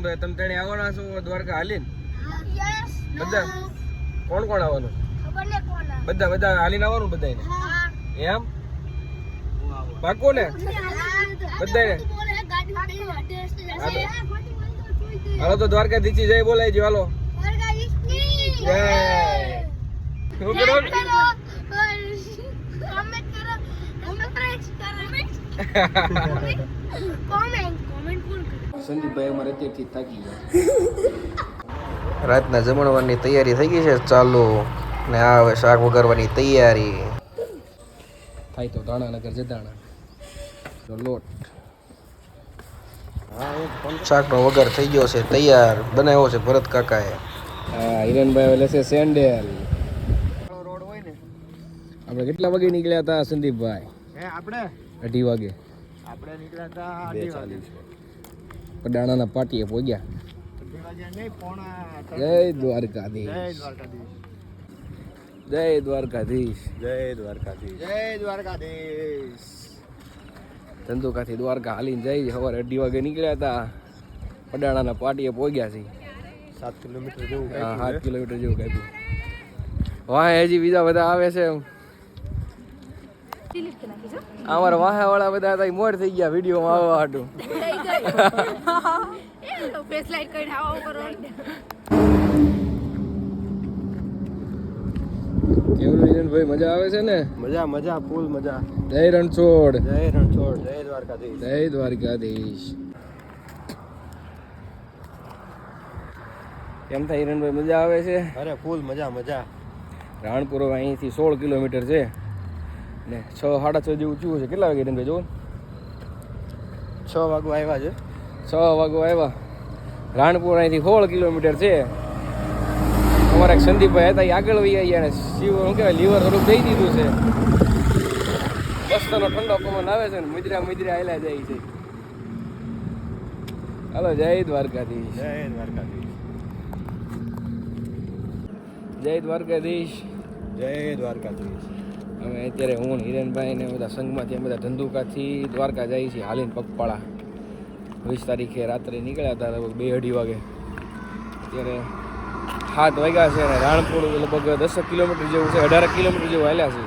તમે તેણે આવવાના છો દ્વારકા હાલીને? બધા કોણ કોણ આવવાનું? બધા બધા હાલીને આવવાનું બધાને? એમ પાકો ને બધાને? હાલો તો દ્વારકાધીશ જય બોલાય હાલો. જય. શું કરો? સંદીપભાઈ અમારે અત્યારથી થાકી ગયા. રાતના જમણવારની તૈયારી થઈ ગઈ છે ચાલુ ને આ હવે શાક વઘારવાની તૈયારી થાય. તો દાણાનગર જદાણા લોટ શાકનો વઘાર થઈ ગયો છે તૈયાર. બનાવ્યો છે ભરત કાકાએ. હા હિરણભાઈ લેશે સેન્ડેલ. રોડ હોય ને આપણે કેટલા વાગે નીકળ્યા હતા સંદીપભાઈ? આપણે 2:30 વાગે. આપણે નીકળ્યા હતા 2:40. પડાણાના પાટીએ પહોંચ્યા. જય દ્વારકાધીશ. જય દ્વારકાધીશ. જય દ્વારકાધીશ. જય દ્વારકાધીશ. ધંધુકાથી દ્વારકા હાલીને જઈ સવારે 2:30 વાગે નીકળ્યા હતા. પડાણાના પાટીએ પહોંચ્યા છે. 7 કિલોમીટર જેવું. હા 7 કિલોમીટર જેવું કાપ્યું. વાહ હજી બીજા બધા આવે છે. અમારા વાહા વાળા બધા હતા મોડ થઈ ગયા વિડીયોમાં આવવા હાટું. કેવું ભાઈ મજા આવે છે ને? મજા મજા ફૂલ મજા. જય રણછોડ. જય રણછોડ. જય દ્વારકાધીશ. જય દ્વારકાધીશ. કેમ થાય હિરણભાઈ મજા આવે છે? અરે ફૂલ મજા મજા. રાણપુર અહીંથી 16 કિલોમીટર છે ને 6-6:30 જેવું થયું છે. કેટલા વાગે હિરણભાઈ જો? 6 વાગવા આવ્યા છે. 6 વાગવા આવ્યા. રાણપુર અહીંથી 16 કિલોમીટર છે. અમારા એક સંદીપભાઈ હતા એ આગળ વહી ગયા ને શિવ શું કહેવાય લીવર થોડુંક દઈ દીધું છે. રસ્તાનો ઠંડો પવન આવે છે ને મુજરા આયલા જાય છે. હાલો જય દ્વારકાધીશ. જય દ્વારકાધીશ. જય દ્વારકાધીશ. જય દ્વારકાધીશ. અમે અત્યારે હું હિરેનભાઈ ને બધા સંઘમાંથી બધા ધંધુકાથી દ્વારકા જઈએ છીએ હાલીને પગપાળા. 20 તારીખે રાત્રે નીકળ્યા હતા લગભગ 2-2:30 વાગે. અત્યારે 7 વાગ્યા છે અને રાણપુર લગભગ 10 કિલોમીટર જેવું છે. 18 કિલોમીટર જેવું હાલ્યા છે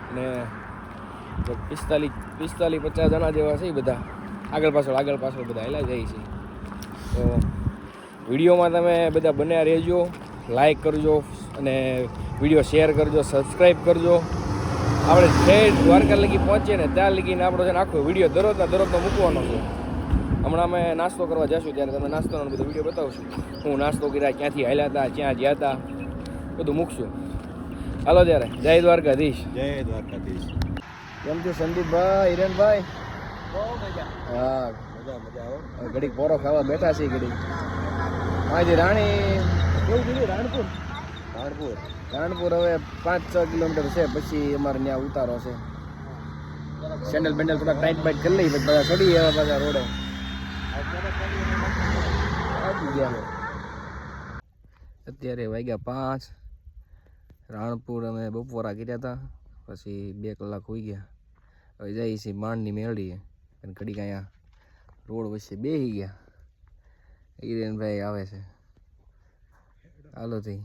અને 45-50 જણા જેવા છે બધા. આગળ પાછળ બધા હાલ્યા જાય છે. તો વિડીયોમાં તમે બધા બન્યા રહેજો. લાઈક કરજો અને વિડીયો શેર કરજો, સબસ્ક્રાઈબ કરજો. આપણે ઠેઠ દ્વારકા લગી પહોંચીએ ને ત્યાં લગીને આપણો છે ને આખો વિડીયો દરરોજનો મૂકવાનો છે. હમણાં અમે નાસ્તો કરવા જઈશું ત્યારે તમે નાસ્તાનો બધો વિડીયો બતાવશું. હું નાસ્તો કર્યા, ક્યાંથી હાલ્યા હતા, ક્યાં ગયા હતા, બધું મૂકશું. હાલો ત્યારે જય દ્વારકાધીશ. જય દ્વારકાધીશ. કેમ છે સંદીપભાઈ, હિરેનભાઈ? બહુ મજા. હા મજા હો. ઘડીક પોરો ખાવા બેઠા છીએ ઘડીક. અહીંથી રાણી કેવું કીધું? રાણપુર હવે 5-6 કિલોમીટર છે. પછી અમારે ત્યાં ઉતારો છે. સેન્ડલ બેન્ડલ થોડા ટાઈટ બાઈટ કરી લઈ પછી બધા ચડી એવા પાછા રોડે. અત્યારે વાગ્યા 5. રાણપુર અમે બપોરા કર્યા હતા. પછી 2 કલાક હોઈ ગયા. હવે જઈએ છીએ માંડની મેળીએ અને ઘડીક અહીંયા રોડ વચ્ચે બેસી ગયા. હિરેનભાઈ આવે છે. હાલો થઈ.